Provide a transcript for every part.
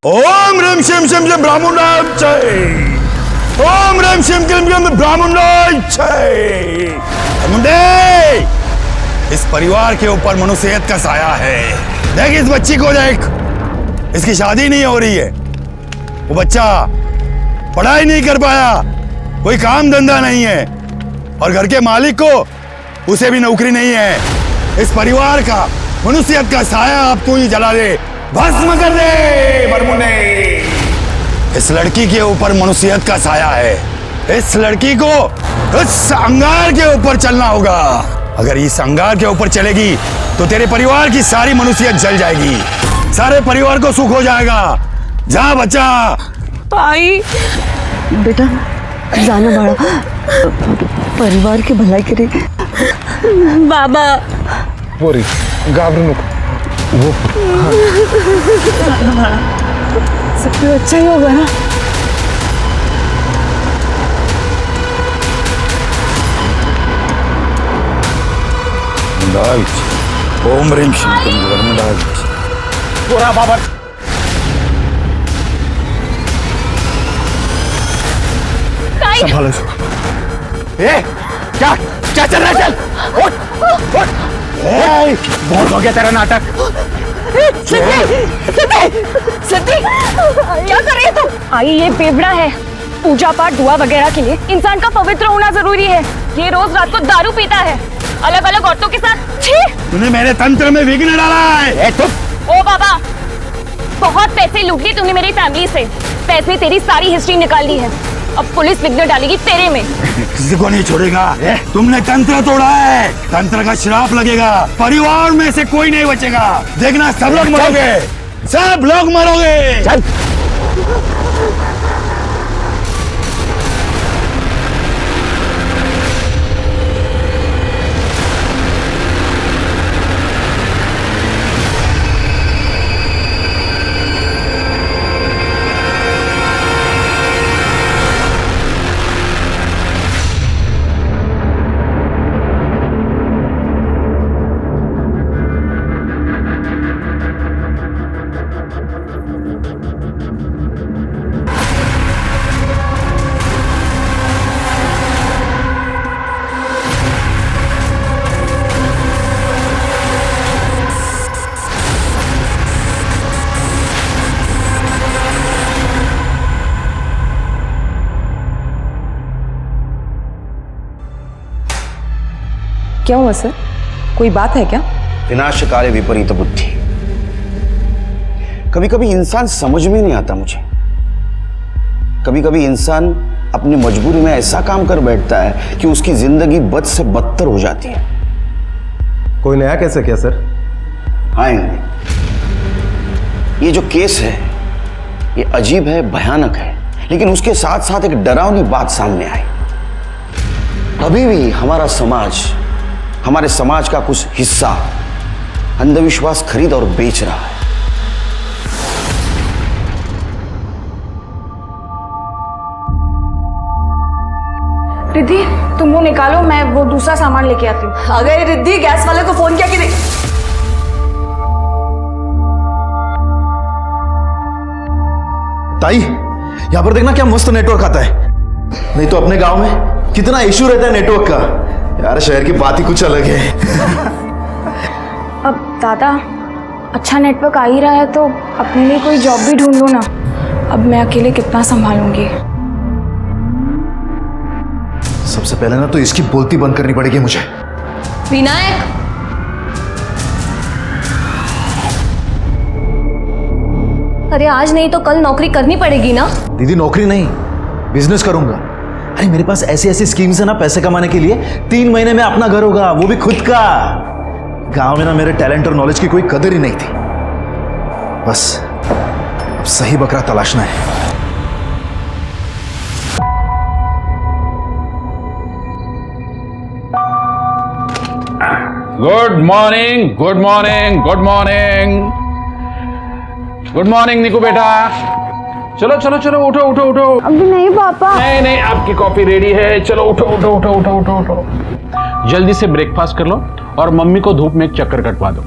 ओम ह्रीं शिम शिम शिम ब्राह्मणाय जय। ओम ह्रीं शिम क्लीं क्लीं ब्राह्मणाय जय। मुंडे, इस परिवार के ऊपर मनुष्यत का साया है। देख इस बच्ची को देख, इसकी शादी नहीं हो रही है। वो बच्चा पढ़ाई नहीं कर पाया, कोई काम धंधा नहीं है, और घर के मालिक को उसे भी नौकरी नहीं है। इस परिवार का मनुष्यत का साया अब तू ही जला दे, भस्म कर दे बरमुने। इस लड़की के ऊपर मनुष्यत का साया है। इस लड़की को इस अंगार के ऊपर चलना होगा। अगर इस अंगार के ऊपर चलेगी तो तेरे परिवार की सारी मनुष्यत जल जाएगी, सारे परिवार को सुख हो जाएगा। जा बच्चा। आई बेटा जाना बड़ा परिवार की भलाई के लिए। बाबा पोरी घाबरू नको। वो सब कुछ अच्छा ही होगा ना। ओम ह्रीं शिम क्लीं ब्राह्मणाय जय। पोरा बाबा संभालो इसको। क्या क्या चल रहा है? चल उठ उठ। बहुत हो गया तेरा नाटक। सिद्धि क्या कर रही है तुम? आई ये बेवड़ा है। पूजा पाठ दुआ वगैरह के लिए इंसान का पवित्र होना जरूरी है। ये रोज रात को दारू पीता है, अलग अलग औरतों के साथ। छी! तूने मेरे तंत्र में विघ्न डाला है। ओ बाबा, बहुत पैसे लूट लिए तूने मेरी फैमिली से। पैसे तेरी सारी हिस्ट्री निकाल ली है। अब पुलिस विघ्न डालेगी तेरे में। किसी को नहीं छोड़ेगा। तुमने तंत्र तोड़ा है, तंत्र का श्राप लगेगा। परिवार में से कोई नहीं बचेगा। देखना सब लोग मरोगे, सब लोग मरोगे। चल क्या हुआ सर, कोई बात है क्या? विनाशकाले विपरीत बुद्धि। कभी कभी इंसान समझ में नहीं आता मुझे। कभी कभी इंसान अपनी मजबूरी में ऐसा काम कर बैठता है कि उसकी जिंदगी बद से बदतर हो जाती है। कोई नया केस है क्या सर? हाँ, ये जो केस है ये अजीब है, भयानक है, लेकिन उसके साथ साथ एक डरावनी बात सामने आई। अभी भी हमारे समाज का कुछ हिस्सा अंधविश्वास खरीद और बेच रहा है। रिद्धि, तुम वो निकालो, मैं वो दूसरा सामान लेके आती हूँ। आ गए रिद्धि, गैस वाले को फोन किया कि नहीं? ताई यहाँ पर देखना क्या मस्त नेटवर्क आता है। नहीं तो अपने गांव में कितना इशू रहता है नेटवर्क का। यार शहर की बात ही कुछ अलग है। अब दादा, अच्छा नेटवर्क आ ही रहा है तो अपने लिए कोई जॉब भी ढूंढ लो ना। अब मैं अकेले कितना संभालूंगी। सबसे पहले ना तो इसकी बोलती बंद करनी पड़ेगी मुझे। विनायक, अरे आज नहीं तो कल नौकरी करनी पड़ेगी ना। दीदी नौकरी नहीं, बिजनेस करूंगा। अरे मेरे पास ऐसी ऐसी स्कीम्स है ना पैसे कमाने के लिए। 3 महीने में अपना घर होगा, वो भी खुद का। गांव में ना मेरे टैलेंट और नॉलेज की कोई कदर ही नहीं थी। बस अब सही बकरा तलाशना है। Good morning, good morning, good morning, good morning Niku बेटा। चलो चलो चलो, उठो उठो उठो। अभी नहीं पापा। नहीं नहीं, आपकी कॉफी रेडी है। चलो उठो उठो उठो उठो उठो उठो। जल्दी से ब्रेकफास्ट कर लो और मम्मी को धूप में एक चक्कर कटवा दो,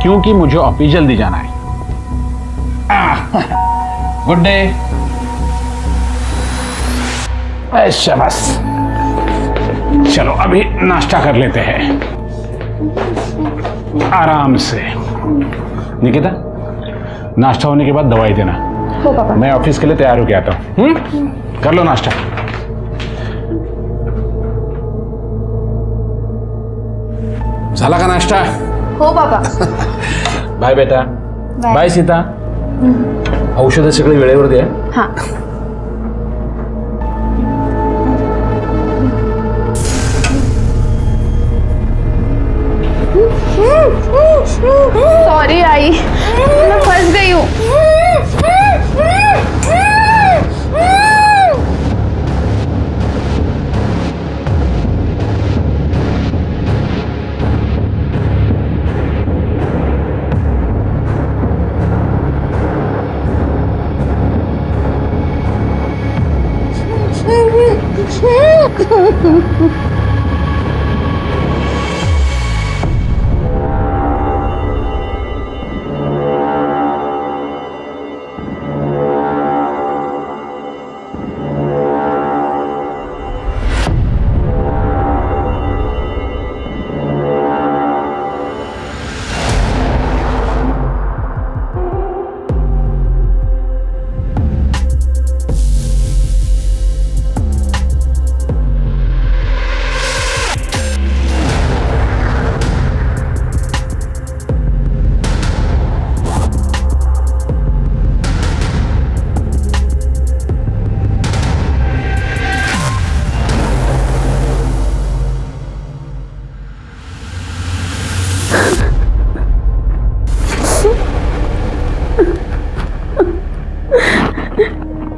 क्योंकि मुझे ऑफिस जल्दी जाना है। Good day. शाबाश। चलो अभी नाश्ता कर लेते हैं आराम से। निकिता, नाश्ता होने के बाद दवाई देना। हो पापा। मैं ऑफिस के लिए तैयार होके आता हूँ। कर लो नाश्ता। झाला का नाश्ता? हो पापा। बाय बेटा। बाय सीता। औषधं सगळे वेळेवर द्या। हाँ। सॉरी आई, मैं फंस गई हूँ।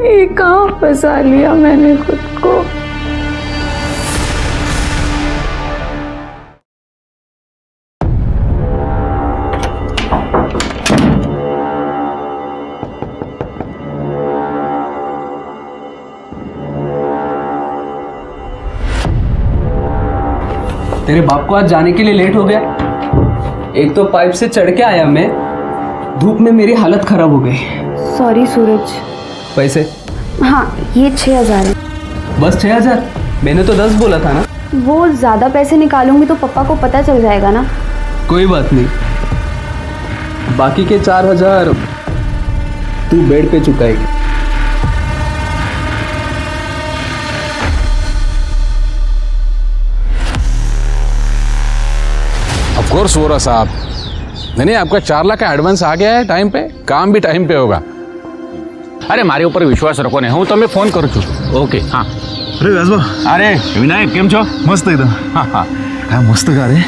ये कहाँ फंसा लिया मैंने खुद को। तेरे बाप को आज जाने के लिए लेट हो गया। एक तो पाइप से चढ़ के आया मैं, धूप में मेरी हालत खराब हो गई। सॉरी सूरज। पैसे? हाँ, ये 6,000 है। बस 6,000? मैंने तो 10 बोला था ना। वो ज़्यादा पैसे निकालूंगी तो पापा को पता चल जाएगा ना। कोई बात नहीं, बाकी के 4,000 तू बेड पे चुकाएगी। ऑफ कोर्स वोरा साहब। नहीं, आपका 4 लाख का एडवांस आ गया है टाइम पे। काम भी टाइम पे होगा। अरे मारे ऊपर विश्वास रखो ने, હું તમને ફોન કરું છું। ઓકે હા। अरे व्यासबा, अरे विनायक केम છો? मस्त एकदम। हाँ हाँ क्या मस्त गा रहे।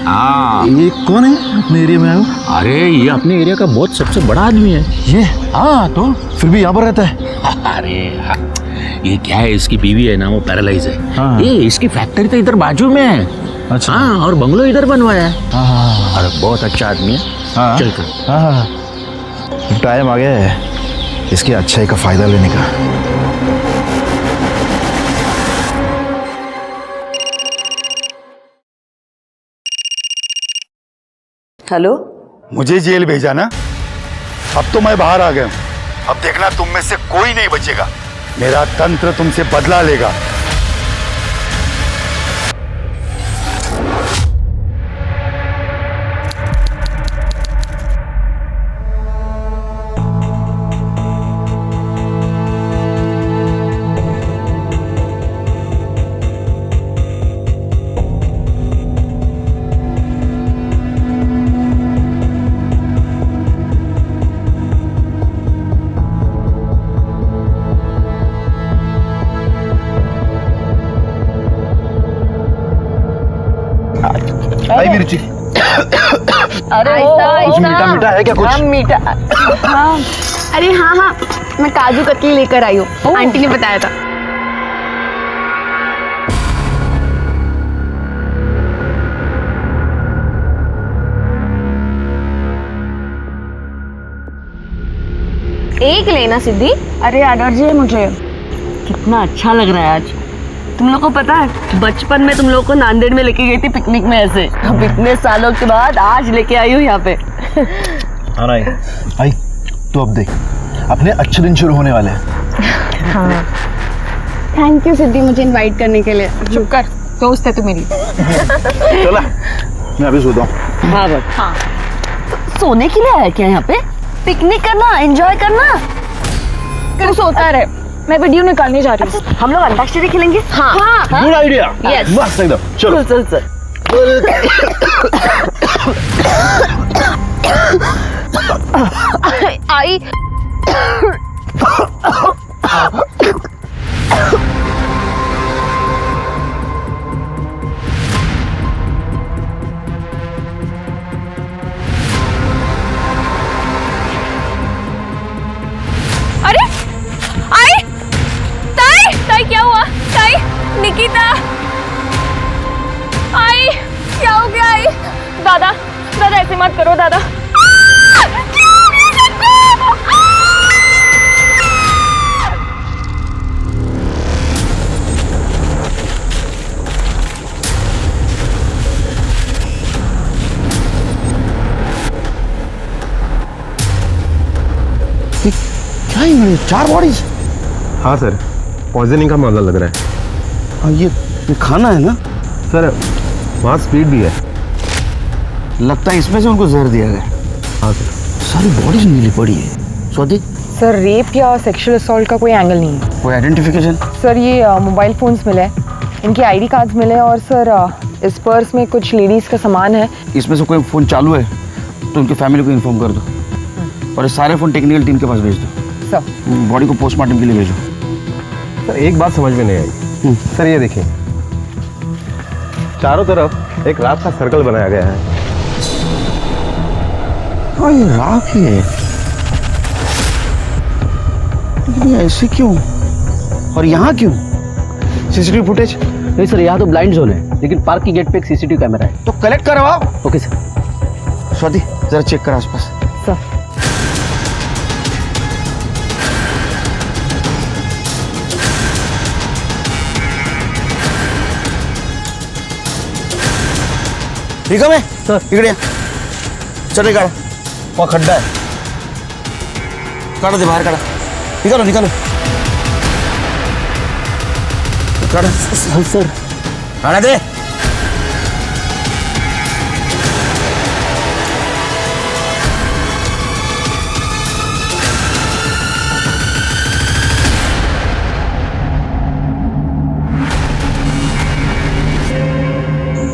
हाँ। ये कौन है अपने एरिया में आया? अरे ये अपने एरिया का बहुत सबसे बड़ा आदमी है ये? हाँ तो फिर भी यहाँ पर रहता है? अरे हाँ, ये क्या है, इसकी बीवी है ना, वो पैरालाइज है। हाँ। ये इसकी फैक्ट्री तो इधर बाजू में है। अच्छा। हाँ, और बंगलो इधर बनवाया है। हाँ अरे बहुत अच्छा आदमी है। हाँ। चल कर। हाँ, टाइम आ गया है इसकी अच्छाई का फायदा लेने का। हेलो, मुझे जेल भेजा ना, अब तो मैं बाहर आ गया हूं। अब देखना तुम में से कोई नहीं बचेगा। मेरा तंत्र तुमसे बदला लेगा। आई मिर्ची। अरे कुछ मीठा मीठा है क्या? कुछ मीठा। हाँ। अरे हाँ हाँ, मैं काजू कतली लेकर आई हूँ, आंटी ने बताया था। एक लेना सिद्धि। अरे एलर्जी है मुझे। कितना अच्छा लग रहा है आज। तुम लोग को पता है, बचपन में तुम लोग को नांदेड़ में लेके गई थी पिकनिक में ऐसे। अब इतने सालों के बाद आज लेके आई हूँ यहाँ पे। हाँ नहीं आई तो अब देख, अपने अच्छे दिन शुरू होने वाले हैं। थैंक यू सिद्धि मुझे इनवाइट करने के लिए। चुप कर, दोस्त है तू मेरी। चला मैं अभी सोता हूँ। हाँ बस हाँ। सोने के लिए आया क्या यहाँ पे? पिकनिक करना, एंजॉय करना। तू सोता रहे, मैं वीडियो निकालने जा रही हूँ। हम लोग अंताक्षरी खेलेंगे। हाँ गुड आइडिया। Yes. मस्त एकदम। चलो चल चल आई अरे आई ताई ताई क्या हुआ? ताई निकिता आई क्या हो गया? आई दादा दादा ऐसे मत करो दादा। क्या ये 4 बॉडीज? हाँ सर, पॉइजनिंग का मामला लग रहा है। हाँ, ये खाना है ना सर, वहाँ स्पीड भी है। लगता है इसमें से उनको जहर दिया गया। हाँ सर। सारी बॉडीज नीली पड़ी है। स्वाति, सर रेप या सेक्सुअल असॉल्ट का कोई एंगल नहीं है कोई आइडेंटिफिकेशन? सर। ये मोबाइल फोन्स मिले, इनके आईडी कार्ड्स मिले और सर इस पर्स में कुछ लेडीज का सामान है। इसमें से कोई फोन चालू है तो उनकी फैमिली को इन्फॉर्म कर दो और ये सारे फोन टेक्निकल टीम के पास भेज दो। सर बॉडी को पोस्टमार्टम के लिए भेजो। सर एक बात समझ में नहीं आई। सर ये देखिए, चारों तरफ एक रात का सर्कल बनाया गया है। हाँ, ये राख ही है, लेकिन ये ऐसे क्यों? और यहाँ क्यों? CCTV footage? नहीं सर, यहाँ तो ब्लाइंड जोन है, लेकिन पार्क की गेट पे एक सीसीटीवी कैमरा है। तो कलेक्ट करवाओ। Okay sir. स्वाति जरा चेक कर आसपास। सर ठीक है मैं सर, इकड़े चल काढ़, वहाँ खड्डा है, काढ़ो दे बाहर, काढ़ा निकालो निकालो, काढ़ा सर, काढ़ा दे।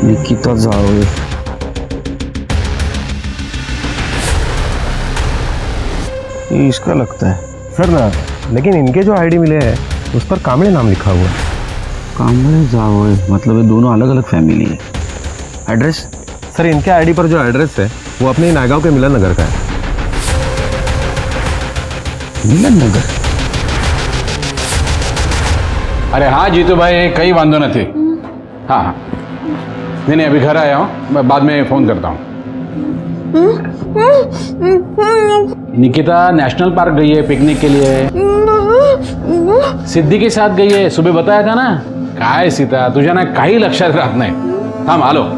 निकिता जावे, ये इसका लगता है सर ना, लेकिन इनके जो आईडी मिले हैं उस पर कांबळे नाम लिखा हुआ है। कांबळे जावे मतलब ये दोनों अलग अलग फैमिली है। एड्रेस? सर इनके आईडी पर जो एड्रेस है वो अपने नागांव के मिलन नगर का है। मिलन नगर? अरे हाँ जीतू भाई, कई वांदो नहीं। हाँ हाँ, नहीं अभी घर आया हूँ, मैं बाद में फ़ोन करता हूँ। निकिता नेशनल पार्क गई है पिकनिक के लिए, सिद्धि के साथ गई है, सुबह बताया था ना। काय सीता, तुझ्या ना काही लक्षात राहत नाही। थांब आलो।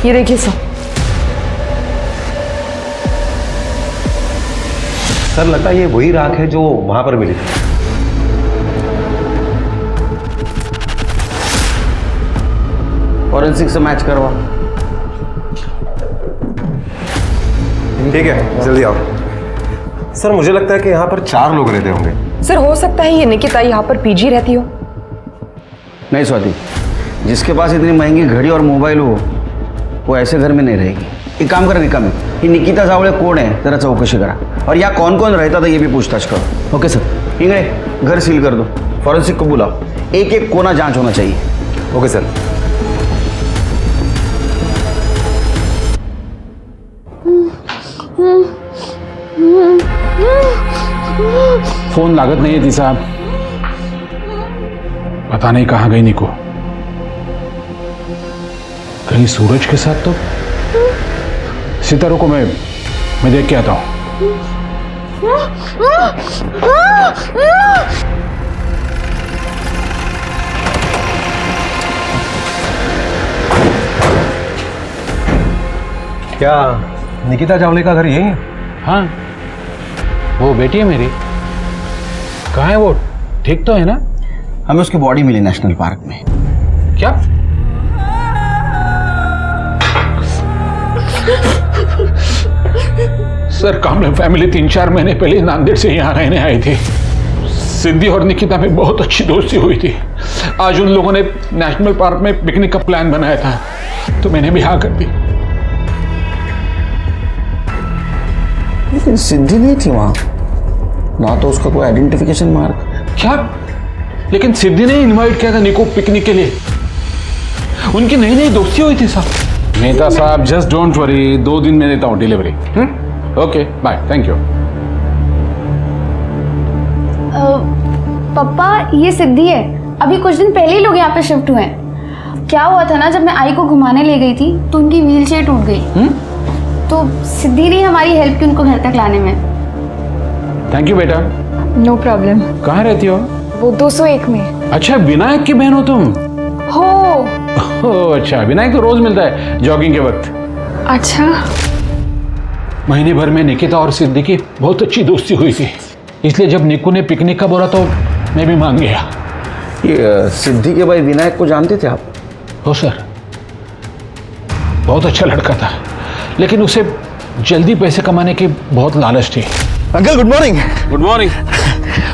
ये देखिए सर। सर लगता है ये वही राख है जो वहां पर मिली थी। फॉरेंसिक से मैच करवा। ठीक है, जल्दी आओ। सर मुझे लगता है कि यहाँ पर 4 लोग रहते होंगे। सर हो सकता है ये निकिता यहाँ पर पीजी रहती हो। नहीं स्वाति, जिसके पास इतनी महंगी घड़ी और मोबाइल हो वो ऐसे घर में नहीं रहेगी। एक काम कर निकाम, ये निकिता जावळे कौन है जरा चौकशी करा, और यहाँ कौन कौन रहता था ये भी पूछताछ करो। Okay sir. इंगड़े घर सील कर दो, फॉरेंसिक को बुलाओ, एक एक कोना जांच होना चाहिए। Okay sir. फोन लागत नहीं है थी साहब, पता नहीं कहाँ गई निको। कहीं सूरज के साथ तो। सितारों को मैं देख के आता हूं। क्या निकिता चावले का घर यही है? हाँ, वो बेटी है मेरी। कहाँ है वो? ठीक तो है ना? हमें उसकी बॉडी मिली नेशनल पार्क में। क्या? सर, कामले फैमिली 3-4 महीने पहले नांदेड़ से यहाँ रहने आई थी। सिद्धि और निकिता में बहुत अच्छी दोस्ती हुई थी। आज उन लोगों ने नेशनल पार्क में पिकनिक का प्लान बनाया था, तो मैंने भी हाँ कर दी। लेकिन सिद्धि नहीं थी वहां, ना तो उसका कोई आइडेंटिफिकेशन मार्क। क्या? लेकिन सिद्धि ने इनवाइट किया था निको पिकनिक के लिए। उनकी नई नई दोस्ती हुई थी साहब। मेहता साहब, जस्ट डोंट वरी, 2 दिन में देता हूँ delivery. Okay, bye, thank you. पापा, ये सिद्धि है। अभी कुछ दिन पहले ही लोग यहाँ पे शिफ्ट हुए हैं। क्या हुआ था ना, जब मैं आई को घुमाने ले गई थी तो उनकी व्हील चेयर टूट गई। तो सिद्धि ने हमारी हेल्प की उनको घर तक लाने में। थैंक यू बेटा। No problem. कहाँ रहती हो? वो 201 में। अच्छा, विनायक की बहन हो तुम? हो। ओह अच्छा, विनायक तो रोज मिलता है जॉगिंग के वक्त। अच्छा। महीने भर में निकिता और सिद्धि की बहुत अच्छी दोस्ती हुई थी, इसलिए जब निकू ने पिकनिक का बोला तो मैं भी मान गया। ये सिद्धि के भाई विनायक को जानते थे आप? हो सर, बहुत अच्छा लड़का था, लेकिन उसे जल्दी पैसे कमाने की बहुत लालच थी। Uncle good morning. Good morning.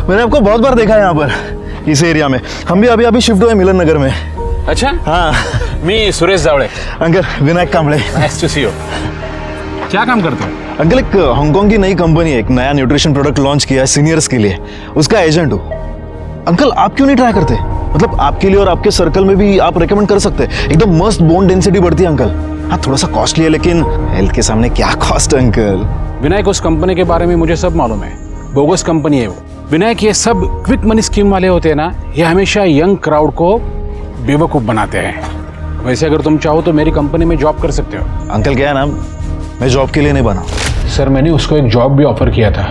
मैंने आपको बहुत बार देखा है यहाँ पर, इस एरिया में। हम भी अभी शिफ्ट हुए मिलन नगर में। अच्छा? हाँ। मी Suresh Jawade. Uncle Vinayak Kamble. Nice to see you. क्या काम करते हो? अंकल, एक हांगकांग की नई कंपनी है, एक नया न्यूट्रिशन प्रोडक्ट लॉन्च किया है सीनियर्स के लिए, उसका एजेंट हूँ। अंकल आप क्यों नहीं ट्राई करते? मतलब आपके लिए और आपके सर्कल में भी आप रेकमेंड कर सकते हैं। एकदम मस्त बोन डेंसिटी बढ़ती है अंकल। हाँ, थोड़ा सा कॉस्टली है, लेकिन हेल्थ के सामने क्या कॉस्ट है अंकल। विनायक, उस कंपनी के बारे में मुझे सब मालूम है। बोगस कंपनी है वो। विनायक, ये सब क्विक मनी स्कीम वाले होते हैं ना, ये हमेशा यंग क्राउड को बेवकूफ बनाते हैं। वैसे अगर तुम चाहो तो मेरी कंपनी में जॉब कर सकते हो। अंकल क्या है ना, मैं जॉब के लिए नहीं बना। सर, मैंने उसको एक जॉब भी ऑफर किया था,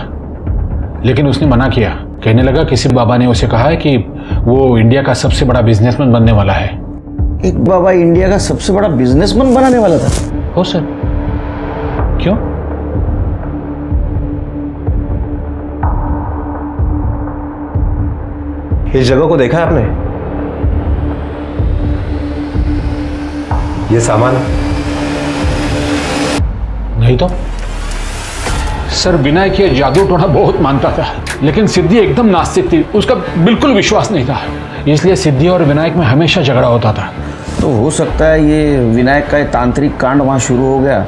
लेकिन उसने मना किया। कहने लगा किसी बाबा ने उसे कहा है कि वो इंडिया का सबसे बड़ा बिजनेसमैन बनने वाला है। एक बाबा इंडिया का सबसे बड़ा बिजनेसमैन बनाने वाला था? हो सर। क्यों? इस जगह को देखा है आपने? ये सामान नहीं तो। सर, विनायक ये जादू टोना बहुत मानता था, लेकिन सिद्धि एकदम नास्तिक थी, उसका बिल्कुल विश्वास नहीं था। इसलिए सिद्धि और विनायक में हमेशा झगड़ा होता था। तो हो सकता है ये विनायक का तांत्रिक कांड वहां शुरू हो गया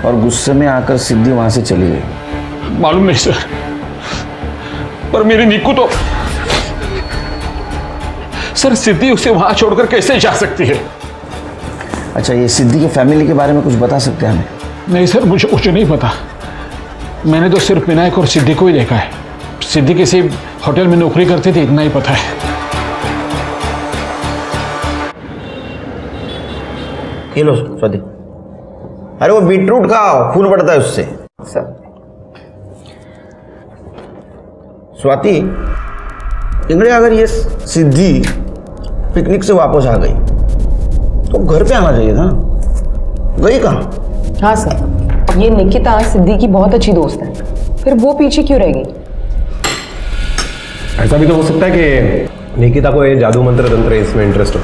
और गुस्से में आकर सिद्धि वहां से चली गई। मालूम नहीं सर, पर मेरी निक्कू तो। सर, सिद्धि उसे वहां छोड़कर कैसे जा सकती है? अच्छा, ये सिद्धि की फैमिली के बारे में कुछ बता सकते हैं हमें? नहीं सर, मुझे कुछ नहीं पता। मैंने तो सिर्फ विनायक और सिद्धि को ही देखा है। सिद्धि किसी होटल में नौकरी करती थी, इतना ही पता है। ये लो स्वाति। अरे वो बीटरूट का खून बढ़ता है उससे। स्वाति, इंगड़े, अगर ये सिद्धि पिकनिक से वापस आ गई तो घर पे आना चाहिए था। गई कहाँ? हाँ सर, ये निकिता सिद्धि की बहुत अच्छी दोस्त है, फिर वो पीछे क्यों रहेगी? ऐसा भी तो हो सकता है कि निकिता को ये जादू मंत्र तंत्र इसमें इंटरेस्ट हो।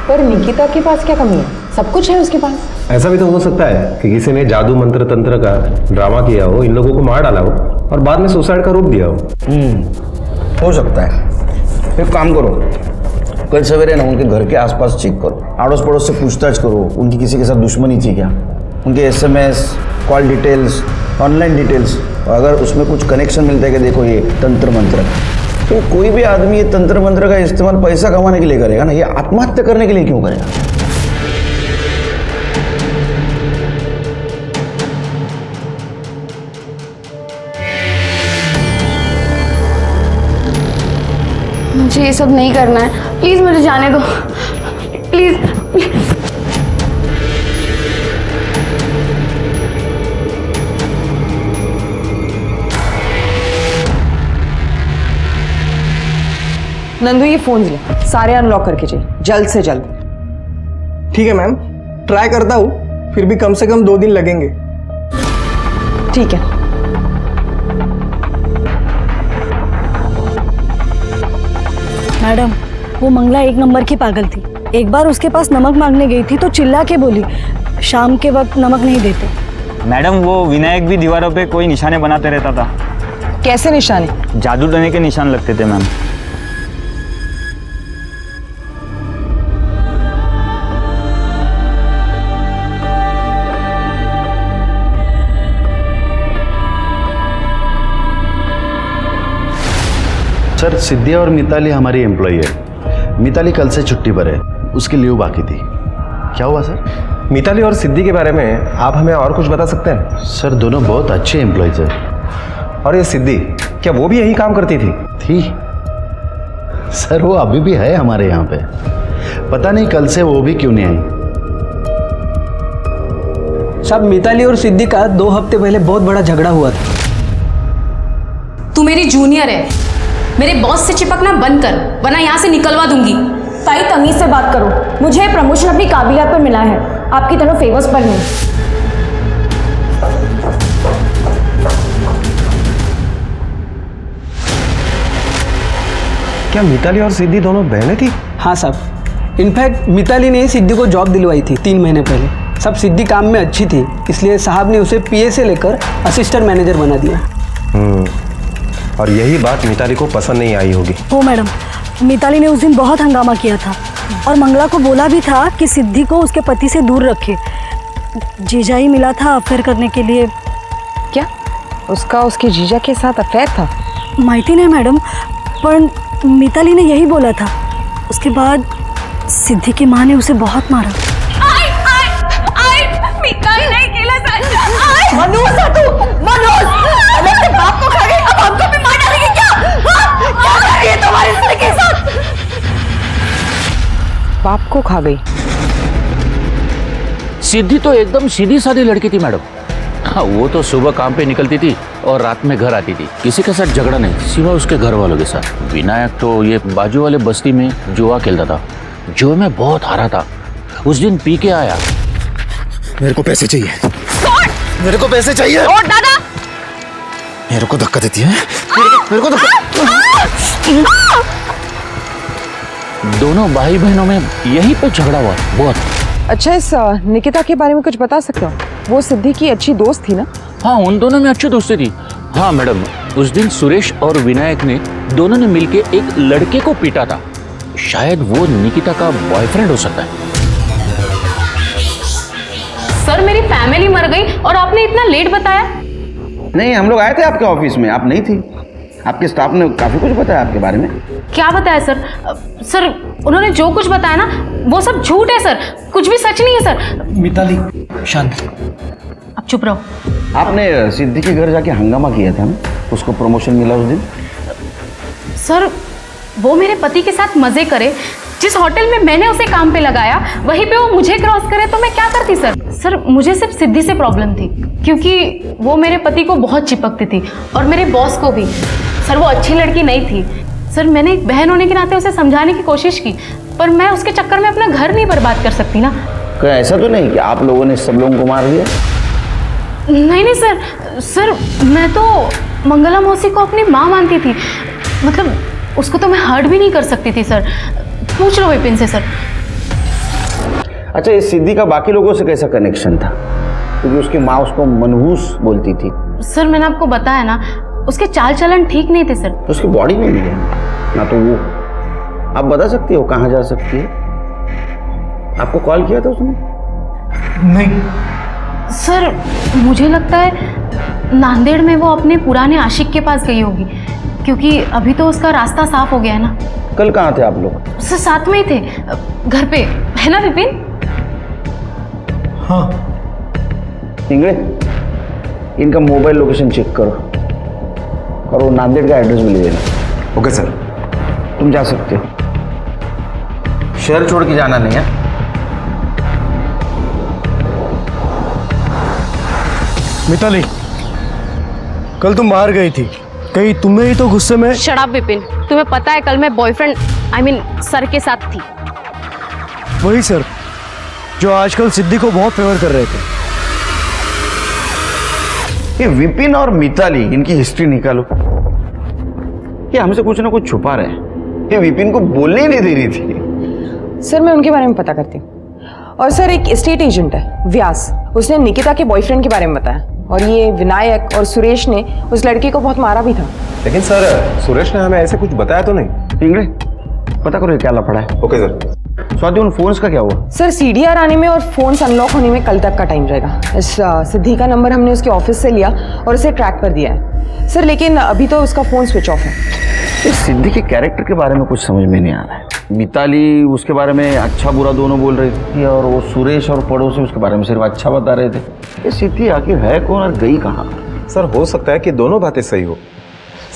पर निकिता के पास क्या कमी है? सब कुछ है उसके पास। ऐसा भी तो हो सकता है कि किसी ने जादू मंत्र तंत्र का ड्रामा किया हो, इन लोगों को मार डाला हो और बाद में सुसाइड का रूप दिया हो। हो सकता है। फिर काम करो, कल सवेरे ना उनके घर के आसपास चेक करो, आड़ोस पड़ोस से पूछताछ करो, उनकी किसी के साथ दुश्मनी थी क्या, उनके SMS, call details, online details, अगर उसमें कुछ कनेक्शन मिलता है कि देखो ये तंत्र मंत्र, तो कोई भी आदमी ये तंत्र मंत्र का इस्तेमाल पैसा कमाने के लिए करेगा ना, ये आत्महत्या करने के लिए क्यों करेगा? मुझे ये सब नहीं करना है, प्लीज़ मुझे जाने दो, प्लीज़। नंदू ये फोन ले, सारे अनलॉक करके चाहिए, जल्द से जल्द। ठीक है मैम, ट्राई करता हूँ, फिर भी कम से कम 2 दिन लगेंगे। ठीक है। मैडम, वो मंगला 1 नंबर की पागल थी। एक बार उसके पास नमक मांगने गई थी तो चिल्ला के बोली, शाम के वक्त नमक नहीं देते। मैडम, वो विनायक भी दीवारों पे कोई निशाने बनाते रहता था। कैसे निशाने? जादू टोने के निशान लगते थे मैम। सर, सिद्धि और मिताली हमारी एम्प्लॉई है। मिताली कल से छुट्टी पर है, उसकी लीव बाकी थी। क्या हुआ सर? मिताली और सिद्धि के बारे में आप हमें और कुछ बता सकते हैं? सर, दोनों बहुत अच्छे एम्प्लॉयज हैं। और ये सिद्धि, क्या वो भी यही काम करती थी? सर, वो अभी भी है हमारे यहाँ पे। पता नहीं कल से वो भी क्यों नहीं आई। साहब, मिताली और सिद्धि का 2 हफ्ते पहले बहुत बड़ा झगड़ा हुआ था। तू मेरी जूनियर है, मेरे बॉस से चिपकना बंद कर, वरना यहाँ से निकलवा दूंगी। ताई, तमीज से बात करो। मुझे प्रमोशन अपनी काबिलियत पर मिला है, आपकी तरह फेवर्स पर नहीं। क्या मिताली और सिद्धि दोनों बहनें थी? हाँ साहब, इनफैक्ट मिताली ने सिद्धि को जॉब दिलवाई थी 3 महीने पहले। सब सिद्धि काम में अच्छी थी, इसलिए साहब ने उसे पीए से लेकर असिस्टेंट मैनेजर बना दिया। और यही बात मिताली को पसंद नहीं आई होगी। हो मैडम, मिताली ने उस दिन बहुत हंगामा किया था और मंगला को बोला भी था कि सिद्धि को उसके पति से दूर रखे। जीजा ही मिला था अफेयर करने के लिए। क्या उसका उसके जीजा के साथ अफेयर था? माहिती नहीं मैडम, पर मिताली ने यही बोला था। उसके बाद सिद्धि की माँ ने उसे बहुत मारा। मिताली नहीं केला सर। मनोज है तू, मनोज। अलग से बाप को खा गई, अब हमको भी मार डालेगी क्या? क्या कर रही है तुम्हारे लड़के के साथ? बाप को खा गई। सिद्धि तो एकदम सीधी सादी लड़की थी मैडम। हाँ, वो तो सुबह काम पे निकलती थी और रात में घर आती थी। किसी के साथ झगड़ा नहीं, सिवाय उसके घर वालों के साथ। विनायक तो ये बाजू वाले बस्ती में जुआ खेलता था। जुए में बहुत हारा था। उस दिन पी के आया। मेरे को पैसे चाहिए। मेरे को पैसे चाहिए। और दादा, मेरे को धक्का देती है। मेरे को धक्का। दोनों भाई बहनों में यहीं पे झगड़ा हुआ बहुत। अच्छा, इस निकिता के बारे में कुछ बता सकते हो? वो सिद्धि की अच्छी दोस्त थी ना? हाँ, उन दोनों में अच्छी दोस्ती थी। हाँ मैडम, उस दिन सुरेश और विनायक ने दोनों ने मिलके एक लड़के को पीटा था। शायद वो निकिता का बॉयफ्रेंड हो सकता है। सर, मेरी फैमिली मर गई और आपने इतना लेट बताया? नहीं, हम लोग आए थे आपके ऑफिस में, आप नहीं थी। आपके स्टाफ ने काफी कुछ बताया आपके बारे में। क्या बताया सर? सर, उन्होंने जो कुछ बताया ना, वो सब झूठ है सर, कुछ भी सच नहीं है सर। मिताली, शांत। अब चुप रहो। आपने सिद्धि के घर जाके हंगामा किया था ना, उसको प्रमोशन मिला उस दिन। सर, वो मेरे पति के साथ मजे करे। जिस होटल में मैंने उसे काम पे लगाया, वहीं पे वो मुझे क्रॉस करे तो मैं क्या करती सर? सर, मुझे सिर्फ सिद्धि से प्रॉब्लम थी, क्योंकि वो मेरे पति को बहुत चिपकती थी और मेरे बॉस को भी। सर, वो अच्छी लड़की नहीं थी। सर, मैंने एक बहन होने के नाते उसे समझाने की कोशिश की, पर मैं उसके चक्कर में अपना घर नहीं बर्बाद कर सकती ना। क्या ऐसा तो नहीं कि आप लोगों ने सब लोगों को मार दिया? नहीं नहीं सर, सर मैं तो मंगला मौसी को अपनी माँ मानती थी। मतलब उसको तो मैं हर्ट भी नहीं कर सकती थी सर। पूछ लो विपिन से सर। अच्छा, इस सिद्धि का बाकी लोगों से कैसा कनेक्शन था? क्योंकि उसकी माँ उसको मनहूस बोलती थी। सर, मैंने आपको बताया ना, उसके चाल चलन ठीक नहीं थे सर। उसकी बॉडी में भी है ना, तो वो आप बता सकती हो कहाँ जा सकती है? आपको कॉल किया था उसने? नहीं सर, मुझे लगता है नांदेड़ में वो अपने पुराने आशिक के पास गई होगी, क्योंकि अभी तो उसका रास्ता साफ हो गया है ना। कल कहाँ थे आप लोग? सर, साथ में ही थे, घर पे, है ना विपिन? हाँ। इंगड़े, इनका मोबाइल लोकेशन चेक करो और वो नांदेड़ का एड्रेस भी ले लेना। Okay sir. तुम जा सकते हो, शहर छोड़ के जाना नहीं है। मिताली, कल तुम बाहर गई थी, कहीं तुम्हें ही तो गुस्से में। शराब विपिन, तुम्हें पता है कल मैं बॉयफ्रेंड सर के साथ थी। वही सर जो आजकल सिद्धि को बहुत फेवर कर रहे थे। ये विपिन और मिताली, इनकी हिस्ट्री निकालो। ये हमसे कुछ ना कुछ छुपा रहे हैं। ये विपिन को बोलने ही नहीं दे रही थी। सर मैं उनके बारे में पता करती हूँ। और सर एक एस्टेट एजेंट है व्यास, उसने निकिता के बॉयफ्रेंड के बारे में बताया। और ये विनायक और सुरेश ने उस लड़के को बहुत मारा भी था। लेकिन सर सुरेश ने हमें ऐसे कुछ बताया तो नहीं। इंग्लिश पता करो क्या लफड़ा है। Okay sir. स्वाति, उन फोन्स का क्या हुआ? सर सीडीआर आने में और फोन अनलॉक होने में कल तक का टाइम रहेगा। इस सिद्धि का नंबर हमने उसके ऑफिस से लिया और उसे ट्रैक कर दिया है सर, लेकिन अभी तो उसका फोन स्विच ऑफ है। इस सिद्धि के कैरेक्टर के बारे में कुछ समझ में नहीं आ रहा है। मिताली उसके बारे में अच्छा बुरा दोनों बोल रही थी, और वो सुरेश और पड़ोसी उसके बारे में सिर्फ अच्छा बता रहे थे। ये सिद्धि आखिर है कौन और गई कहाँ? सर हो सकता है कि दोनों बातें सही हो।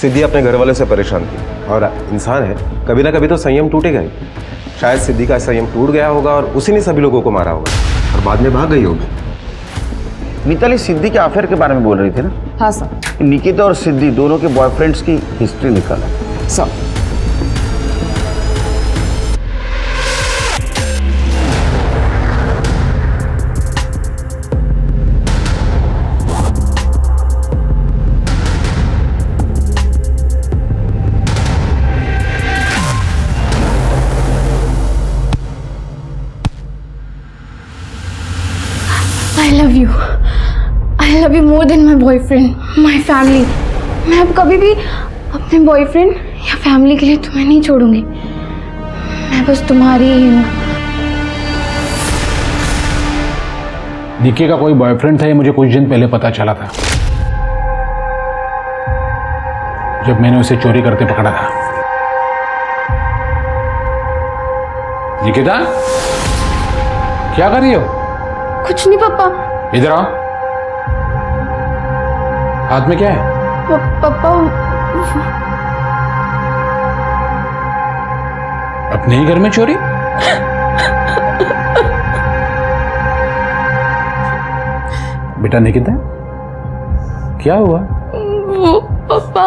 सिद्धि अपने घर वालों से परेशान थी और इंसान है, कभी ना कभी तो संयम टूटेगा ही। शायद सिद्धि का संयम टूट गया होगा और उसी ने सभी लोगों को मारा होगा और बाद में भाग गई होगी। मिताली सिद्धि के अफेयर के बारे में बोल रही थी ना? हाँ सर। निकिता और सिद्धि दोनों के बॉयफ्रेंड्स की हिस्ट्री निकाला sir. I love you more than my boyfriend, my family. मैं अब कभी भी अपने बॉयफ्रेंड या फैमिली के लिए तुम्हें नहीं छोड़ूंगी। मैं बस तुम्हारी ही हूँ। निकी का कोई बॉयफ्रेंड था, ये मुझे कुछ दिन पहले पता चला था जब मैंने उसे चोरी करते पकड़ा था। निकिता, क्या कर रही हो? कुछ नहीं पापा। इधर आओ। हाथ में क्या है? पापा अपने ही घर में चोरी? बेटा निकिता, क्या हुआ? वो पापा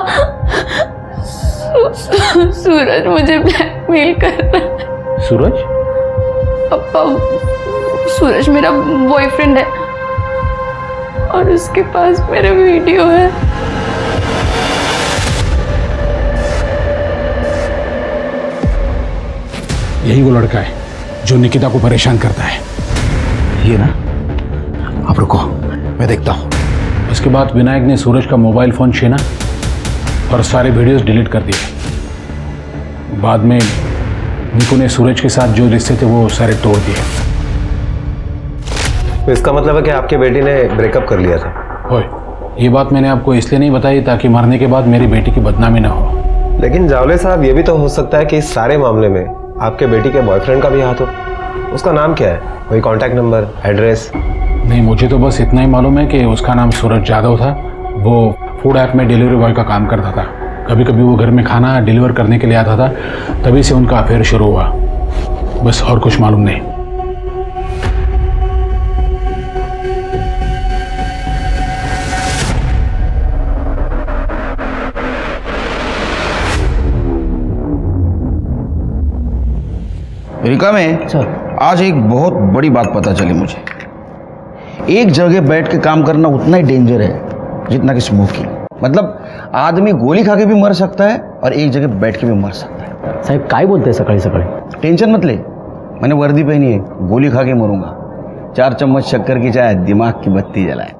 सूरज मुझे ब्लैकमेल कर रहा है। सूरज? पापा सूरज मेरा बॉयफ्रेंड है और उसके पास मेरा वीडियो है। यही वो लड़का है जो निकिता को परेशान करता है। ये ना, आप रुको, मैं देखता हूं। उसके बाद विनायक ने सूरज का मोबाइल फोन छीना और सारे वीडियोस डिलीट कर दिए। बाद में निकू ने सूरज के साथ जो रिश्ते थे वो सारे तोड़ दिए। तो इसका मतलब है कि आपके बेटी ने ब्रेकअप कर लिया था? ओए, ये बात मैंने आपको इसलिए नहीं बताई ताकि मरने के बाद मेरी बेटी की बदनामी ना हो। लेकिन जावले साहब, ये भी तो हो सकता है कि इस सारे मामले में आपके बेटी के बॉयफ्रेंड का भी हाथ हो। उसका नाम क्या है? कोई कांटेक्ट नंबर, एड्रेस? नहीं, मुझे तो बस इतना ही मालूम है कि उसका नाम सूरज यादव था। वो फूड ऐप में डिलीवरी बॉय का काम करता था। कभी कभी वो घर में खाना डिलीवर करने के लिए आता था, तभी से उनका अफेयर शुरू हुआ। बस और कुछ मालूम नहीं। अमेरिका में आज एक बहुत बड़ी बात पता चली मुझे। एक जगह बैठ के काम करना उतना ही डेंजर है जितना कि स्मोकिंग। मतलब आदमी गोली खा के भी मर सकता है और एक जगह बैठ के भी मर सकता है। साहब काय बोलते हैं सकाळी सकाळी? टेंशन मत ले, मैंने वर्दी पहनी है, गोली खा के मरूंगा। 4 चम्मच शक्कर की चाय, दिमाग की बत्ती जलाए।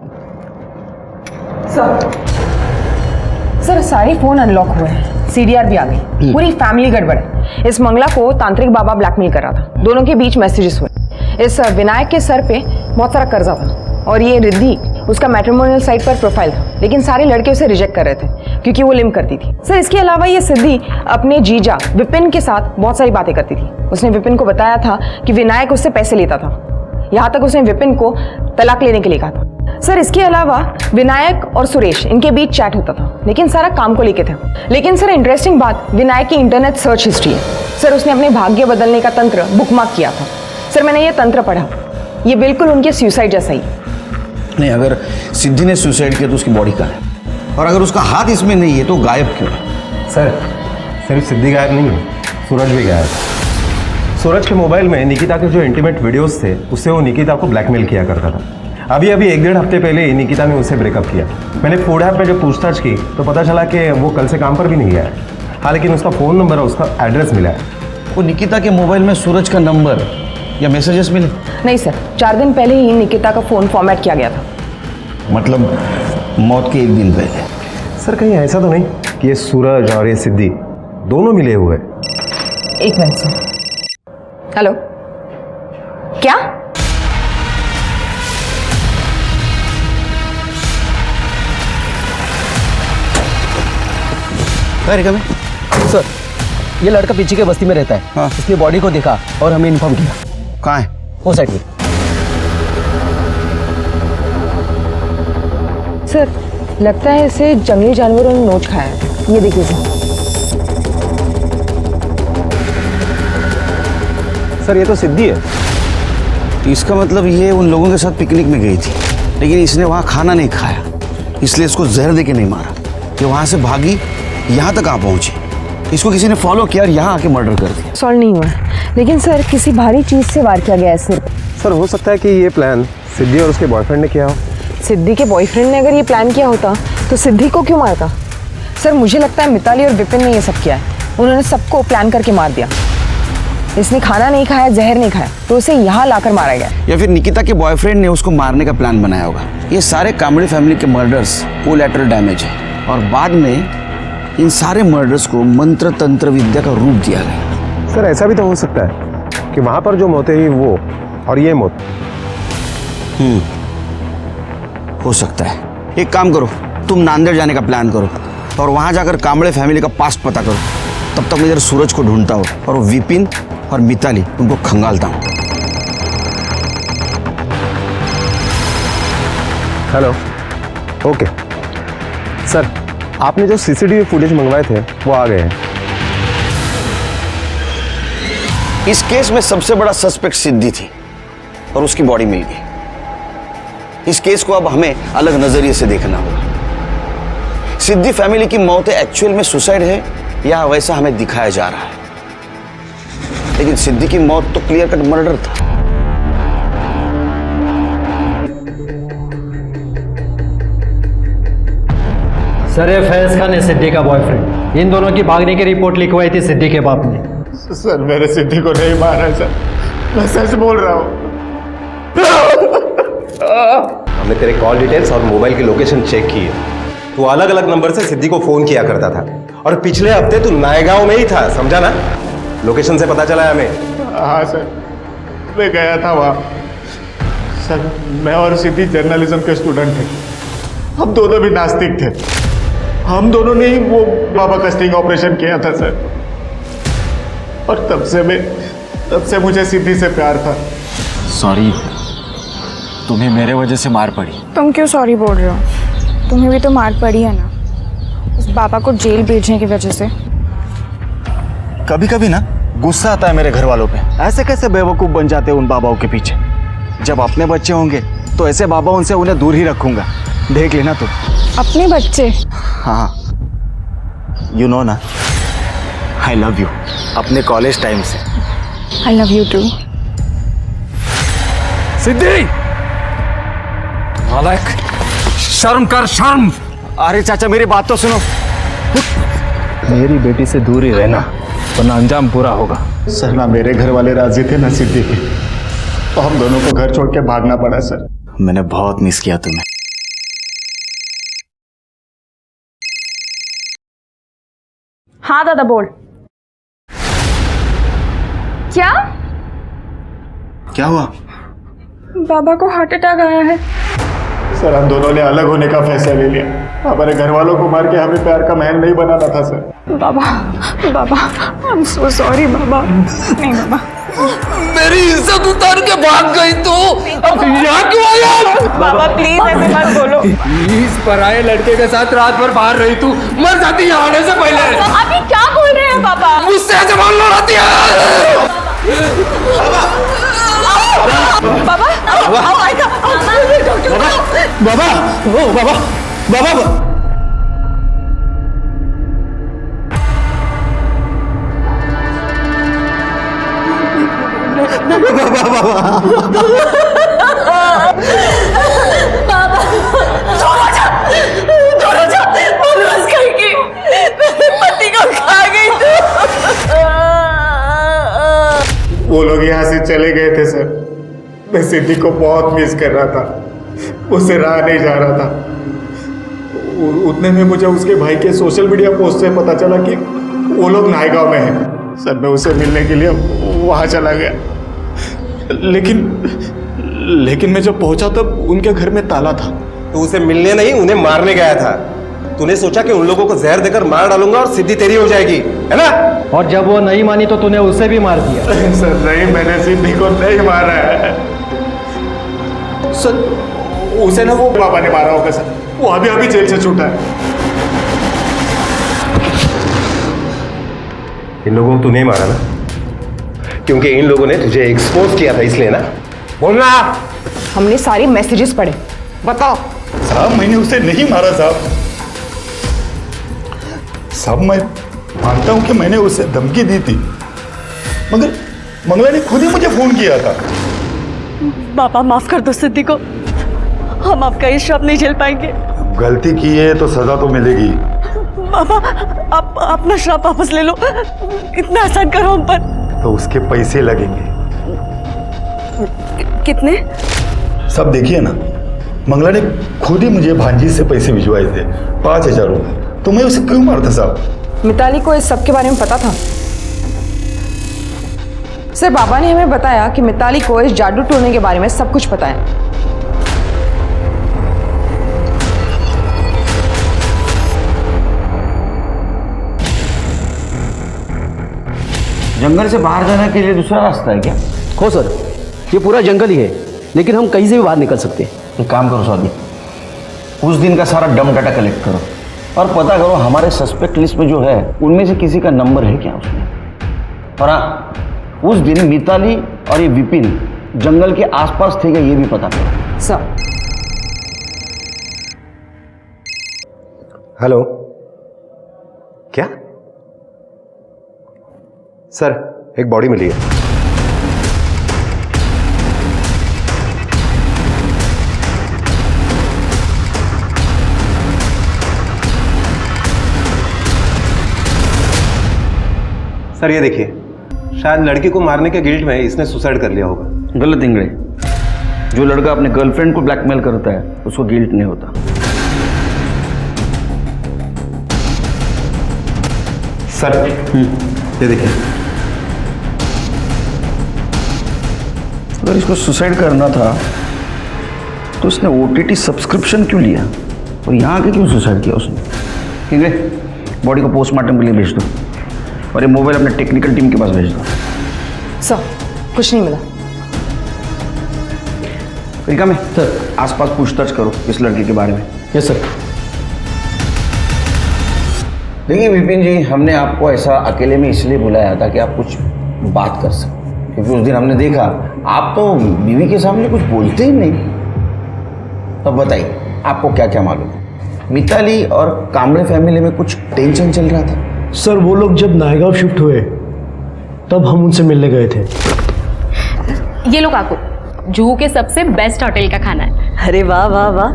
सर सारे फोन अनलॉक हुए हैं, सीडीआर भी आ गई, पूरी फैमिली गड़बड़ है। इस मंगला को तांत्रिक बाबा ब्लैकमेल कर रहा था, दोनों के बीच मैसेजेस हुए। इस विनायक के सर पे बहुत सारा कर्जा था और ये रिद्धि उसका मैट्रिमोनियल साइट पर प्रोफाइल था, लेकिन सारे लड़के उसे रिजेक्ट कर रहे थे क्योंकि वो लिम करती थी। सर इसके अलावा ये सिद्धि अपने जीजा विपिन के साथ बहुत सारी बातें करती थी। उसने विपिन को बताया था कि विनायक उससे पैसे लेता था। यहाँ तक उसने विपिन को तलाक लेने के लिए कहा था। सर इसके अलावा विनायक और सुरेश इनके बीच चैट होता था, लेकिन सारा काम को लेके था। लेकिन सर इंटरेस्टिंग बात विनायक की इंटरनेट सर्च हिस्ट्री है। सर उसने अपने भाग्य बदलने का तंत्र बुकमार्क किया था। सर मैंने ये तंत्र पढ़ा, ये बिल्कुल उनके सुसाइड जैसा ही। नहीं, अगर सिद्धि ने सुसाइड किया तो उसकी बॉडी कहाँ है? और अगर उसका हाथ इसमें नहीं है तो गायब क्यों है? सर सिर्फ सिद्धि गायब नहीं है, सूरज भी गायब है। सूरज के मोबाइल में निकिता के जो इंटीमेट वीडियोस थे उससे वो निकिता को ब्लैकमेल किया करता था। अभी 1-1.5 हफ्ते पहले ही निकिता ने उससे ब्रेकअप किया। मैंने फूड ऐप में जब पूछताछ की तो पता चला कि वो कल से काम पर भी नहीं गया है। हाँ, लेकिन उसका फ़ोन नंबर और उसका एड्रेस मिला है। वो निकिता के मोबाइल में सूरज का नंबर या मैसेजेस मिले? नहीं सर, 4 दिन पहले ही निकिता का फ़ोन फॉर्मेट किया गया था। मतलब मौत के 1 दिन पहले? सर कहीं ऐसा तो नहीं कि ये सूरज और ये सिद्धि दोनों मिले हुए? एक मिनट सर। हेलो, क्या? सर ये लड़का पीछे के बस्ती में रहता है। हाँ। उसने बॉडी को देखा और हमें इन्फॉर्म किया। कहाँ है? वो साइड में। सर लगता है इसे जंगली जानवरों ने नोच खाया है। ये देखिए सर ये तो सिद्धि है। इसका मतलब ये उन लोगों के साथ पिकनिक में गई थी, लेकिन इसने वहाँ खाना नहीं खाया, इसलिए इसको जहर दे के नहीं मारा। ये वहाँ से भागी, यहाँ तक आ पहुँची, इसको किसी ने फॉलो किया और यहाँ आके मर्डर कर दिया। सॉल्व नहीं हुआ, लेकिन सर किसी भारी चीज से वार किया गया है सिर। सर हो सकता है कि ये प्लान सिद्धि और उसके बॉयफ्रेंड ने किया हो। सिद्धि के बॉयफ्रेंड ने अगर ये प्लान किया होता तो सिद्धि को क्यों मारता? सर मुझे लगता है मिताली और विपिन ने ये सब किया है। उन्होंने सबको प्लान करके मार दिया। इसने खाना नहीं खाया, जहर नहीं खाया, तो उसे यहाँ लाकर मारा गया। या फिर निकिता के बॉयफ्रेंड ने उसको मारने का प्लान बनाया होगा। ये सारे कामड़ी फैमिली के मर्डर्स कोलैटरल डैमेज है और बाद में इन सारे मर्डर्स को मंत्र तंत्र विद्या का रूप दिया गया। सर ऐसा भी तो हो सकता है कि वहां पर जो मौतें हुई वो और ये मौत। हो सकता है। एक काम करो, तुम नांदेड़ जाने का प्लान करो और वहां जाकर कामड़े फैमिली का पास्ट पता करो। तब तक मैं इधर सूरज को ढूंढता हूँ और विपिन और मिताली उनको खंगालता हूँ। हेलो, ओके सर, आपने जो सीसीटीवी फुटेज मंगवाए थे वो आ गए हैं। इस केस में सबसे बड़ा सस्पेक्ट सिद्धि थी और उसकी बॉडी मिल गई। इस केस को अब हमें अलग नजरिए से देखना होगा। सिद्धि फैमिली की मौत एक्चुअल में सुसाइड है या वैसा हमें दिखाया जा रहा है, लेकिन सिद्धि की मौत तो क्लियर कट मर्डर था। सर ये फैज खान है सिद्धि का बॉयफ्रेंड। इन दोनों की भागने की रिपोर्ट लिखवाई थी सिद्धि के बाप ने। सर मेरे सिद्धि को नहीं मारा सर, मैं सच बोल रहा हूँ। हमने तेरे कॉल डिटेल्स और मोबाइल की लोकेशन चेक की है। तू अलग अलग नंबर से सिद्धि को फोन किया करता था और पिछले हफ्ते तू नायगांव में ही था, समझा ना? लोकेशन से पता चला है हमें। हाँ सर, मैं गया था वहाँ। सर मैं और सिद्धि जर्नलिज्म के स्टूडेंट थे, हम दोनों भी नास्तिक थे। हम दोनों ने ही वो बाबा का स्टिंग ऑपरेशन किया था सर, और तब से मुझे सिद्धि से प्यार था। सॉरी, तुम्हें मेरे वजह से मार पड़ी। तुम क्यों सॉरी बोल रहे हो? तुम्हें भी तो मार पड़ी है ना, उस बाबा को जेल भेजने की वजह से। कभी कभी ना गुस्सा आता है मेरे घर वालों पे। ऐसे कैसे बेवकूफ़ बन जाते हैं उन बाबाओं के पीछे। जब अपने बच्चे होंगे तो ऐसे बाबाओं से उन्हें दूर ही रखूंगा, देख लेना तुम। अपने बच्चे? हाँ, यू नो ना, आई लव यू अपने कॉलेज टाइम से। I love you too. Siddhi, नालायक, शर्म कर, शर्म। अरे चाचा मेरी बात तो सुनो। मेरी बेटी से दूर ही रहना, वरना अंजाम पूरा होगा। सर ना मेरे घर वाले राजी थे ना सिद्धि के, तो हम दोनों को घर छोड़ के भागना पड़ा सर। मैंने बहुत मिस किया तुम्हें। हाँ दादा बोल। क्या क्या हुआ? बाबा को हार्ट अटैक आया है। सर हम दोनों ने अलग होने का फैसला ले लिया। हमारे घर वालों को मार के हमें प्यार का महल नहीं बनाना था सर। बाबा, बाबा, आई एम सो सॉरी बाबा। नहीं बाबा, मेरी इज्जत उतार के भाग गई तू, अब यहाँ क्यों आया? बाबा प्लीज ऐसे मत बोलो। प्लीज, पराये लड़के के साथ रात भर बाहर रही तू, मर जाती यहाँ आने से पहले। आप ये क्या बोल रहे हैं पापा? मुझसे जबान लड़ाती है। बाबा वो लोग यहाँ से चले गए थे सर। मैं सिद्धि को बहुत मिस कर रहा था, उससे रहा नहीं जा रहा था। उतने में मुझे उसके भाई के सोशल मीडिया पोस्ट से पता चला कि वो लोग नायगांव में हैं। सर मैं उससे मिलने के लिए वहाँ चला गया, लेकिन मैं जब पहुंचा तब उनके घर में ताला था। तो उसे मिलने नहीं, उन्हें मारने गया था। तूने सोचा कि उन लोगों को जहर देकर मार डालूंगा और सिद्धि तेरी हो जाएगी, है ना? और जब वो नहीं मानी तो तूने उसे भी मार दिया। सर नहीं, मैंने सिद्धि को नहीं मारा है सर। उसे ना वो पापा ने मारा होगा सर, वो अभी अभी जेल से छूटा है। इन लोगों को तू नहीं मारा ना, क्योंकि इन लोगों ने तुझे एक्सपोज किया था, इसलिए ना। बोलना। हमने सारे मैसेजेस पढ़े, बताओ। साहब मैंने उसे नहीं मारा साहब। साहब मैं मानता हूं कि मैंने उसे धमकी दी थी, मगर मंगला ने खुद ही मुझे फोन किया था। पापा माफ कर दो सिद्धि को, हम आपका ये श्राप नहीं झेल पाएंगे। गलती की है तो सजा तो मिलेगी। पापा आप अपना श्राप वापस ले लो, इतना आसान करो हम पर। तो उसके पैसे लगेंगे। कितने? सब देखिए ना, मंगला ने खुद ही मुझे भांजी से पैसे भिजवाए थे, 5,000 रुपए। तो मैं उसे क्यों मारता साहब? मिताली को इस सब के बारे में पता था सर। बाबा ने हमें बताया कि मिताली को इस जादू टोने के बारे में सब कुछ पता है। जंगल से बाहर जाने के लिए दूसरा रास्ता है क्या? हो सर, ये पूरा जंगल ही है, लेकिन हम कहीं से भी बाहर निकल सकते हैं। एक काम करो सौदी, उस दिन का सारा डम डाटा कलेक्ट करो और पता करो हमारे सस्पेक्ट लिस्ट में जो है उनमें से किसी का नंबर है क्या उसमें। और हाँ, उस दिन मिताली और ये विपिन जंगल के आसपास थे क्या ये भी पता करो। सर। हेलो, क्या सर? एक बॉडी मिली है। सर ये देखिए, शायद लड़की को मारने के गिल्ट में इसने सुसाइड कर लिया होगा। गलत इंगड़े, जो लड़का अपने गर्लफ्रेंड को ब्लैकमेल करता है उसको गिल्ट नहीं होता। सर ये देखिए, अगर इसको सुसाइड करना था तो उसने OTT सब्सक्रिप्शन क्यों लिया और यहाँ आके क्यों सुसाइड किया उसने? ठीक है, बॉडी को पोस्टमार्टम के लिए भेज दो और ये मोबाइल अपने टेक्निकल टीम के पास भेज दो। सर कुछ नहीं मिला। तरीका में सर आसपास पूछताछ करो इस लड़के के बारे में। Yes sir. देखिए विपिन जी, हमने आपको ऐसा अकेले में इसलिए बुलाया था कि आप कुछ बात कर सकें, क्योंकि उस दिन हमने देखा आप तो बीवी के सामने कुछ बोलते ही नहीं। तब बताइए आपको क्या क्या मालूम है? मिताली और कामरे फैमिली में कुछ टेंशन चल रहा था? सर वो लोग जब नायगांव शिफ्ट हुए तब हम उनसे मिलने गए थे। ये लो काकू, जुहू के सबसे बेस्ट होटल का खाना है। अरे वाह वाह वाह,